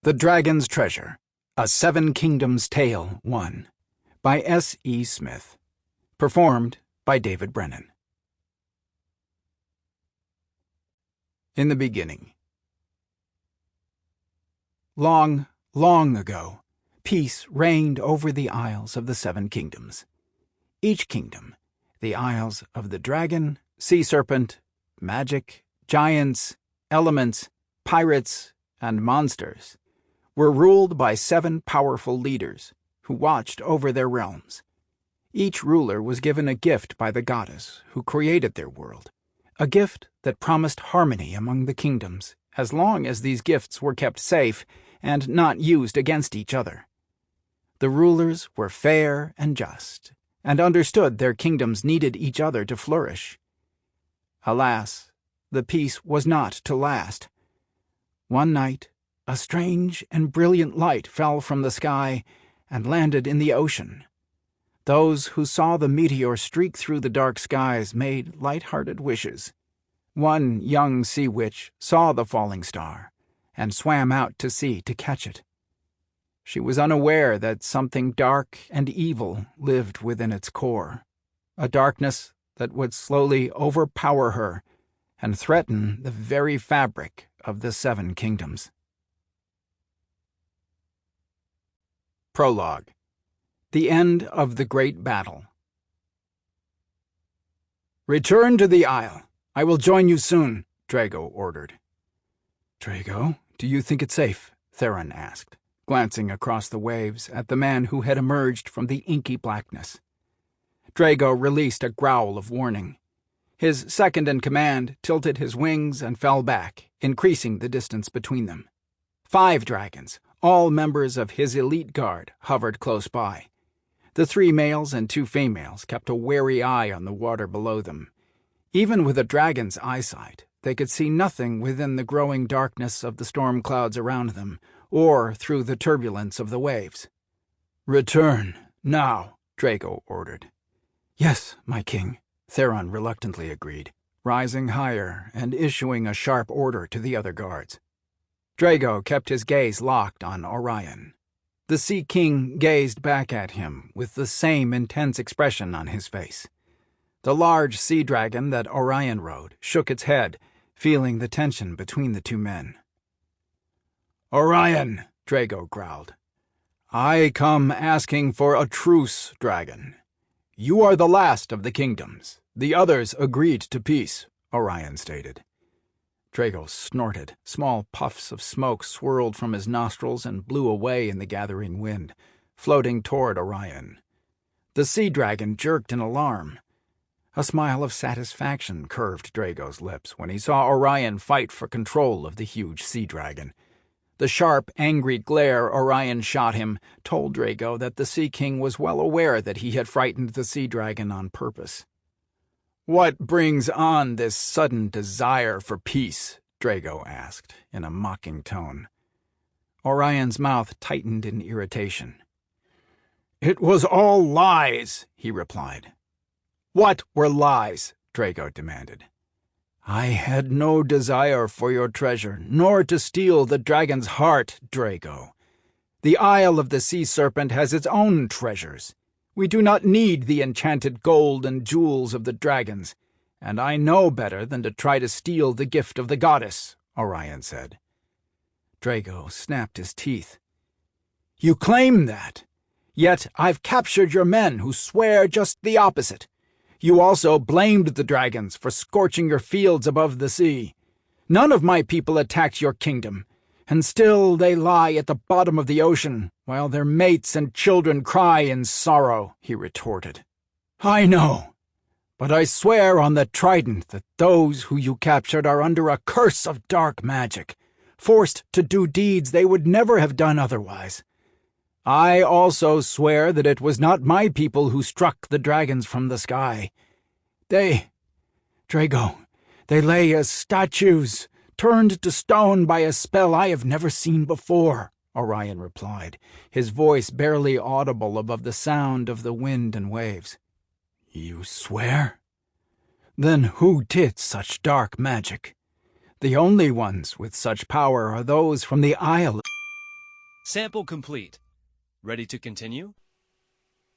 The Dragon's Treasure, A Seven Kingdoms Tale 1, by S. E. Smith. Performed by David Brenin. In the beginning. Long, long ago, peace reigned over the Isles of the Seven Kingdoms. Each kingdom, the Isles of the Dragon, Sea Serpent, Magic, Giants, Elements, Pirates, and Monsters, were ruled by 7 powerful leaders who watched over their realms. Each ruler was given a gift by the goddess who created their world, a gift that promised harmony among the kingdoms as long as these gifts were kept safe and not used against each other. The rulers were fair and just, and understood their kingdoms needed each other to flourish. Alas, the peace was not to last. One night, a strange and brilliant light fell from the sky and landed in the ocean. Those who saw the meteor streak through the dark skies made light-hearted wishes. One young sea witch saw the falling star and swam out to sea to catch it. She was unaware that something dark and evil lived within its core, a darkness that would slowly overpower her and threaten the very fabric of the 7 kingdoms. Prologue. The End of the Great Battle. "Return to the isle. I will join you soon," Drago ordered. "Drago, do you think it safe?" Theron asked, glancing across the waves at the man who had emerged from the inky blackness. Drago released a growl of warning. His second-in-command tilted his wings and fell back, increasing the distance between them. 5 dragons, all members of his elite guard, hovered close by. The 3 males and 2 females kept a wary eye on the water below them. Even with a dragon's eyesight, they could see nothing within the growing darkness of the storm clouds around them, or through the turbulence of the waves. "Return, now," Drago ordered. "Yes, my king," Theron reluctantly agreed, rising higher and issuing a sharp order to the other guards. Drago kept his gaze locked on Orion. The Sea King gazed back at him with the same intense expression on his face. The large sea dragon that Orion rode shook its head, feeling the tension between the 2 men. "Orion," Drago growled, "I come asking for a truce, dragon. You are the last of the kingdoms. The others agreed to peace," Orion stated. Drago snorted. Small puffs of smoke swirled from his nostrils and blew away in the gathering wind, floating toward Orion. The sea dragon jerked in alarm. A smile of satisfaction curved Drago's lips when he saw Orion fight for control of the huge sea dragon. The sharp, angry glare Orion shot him told Drago that the Sea King was well aware that he had frightened the sea dragon on purpose. "What brings on this sudden desire for peace?" Drago asked, in a mocking tone. Orion's mouth tightened in irritation. "It was all lies," he replied. "What were lies?" Drago demanded. "I had no desire for your treasure, nor to steal the dragon's heart, Drago. The Isle of the Sea Serpent has its own treasures. We do not need the enchanted gold and jewels of the dragons, and I know better than to try to steal the gift of the goddess," Orion said. Drago snapped his teeth. "You claim that, yet I've captured your men who swear just the opposite. You also blamed the dragons for scorching your fields above the sea. None of my people attacked your kingdom, and still they lie at the bottom of the ocean, while their mates and children cry in sorrow," he retorted. "I know, but I swear on the trident that those who you captured are under a curse of dark magic, forced to do deeds they would never have done otherwise. I also swear that it was not my people who struck the dragons from the sky. Drago, they lay as statues, turned to stone by a spell I have never seen before," Orion replied, his voice barely audible above the sound of the wind and waves. "You swear? Then who did such dark magic? The only ones with such power are those from the Isle." Sample complete. Ready to continue?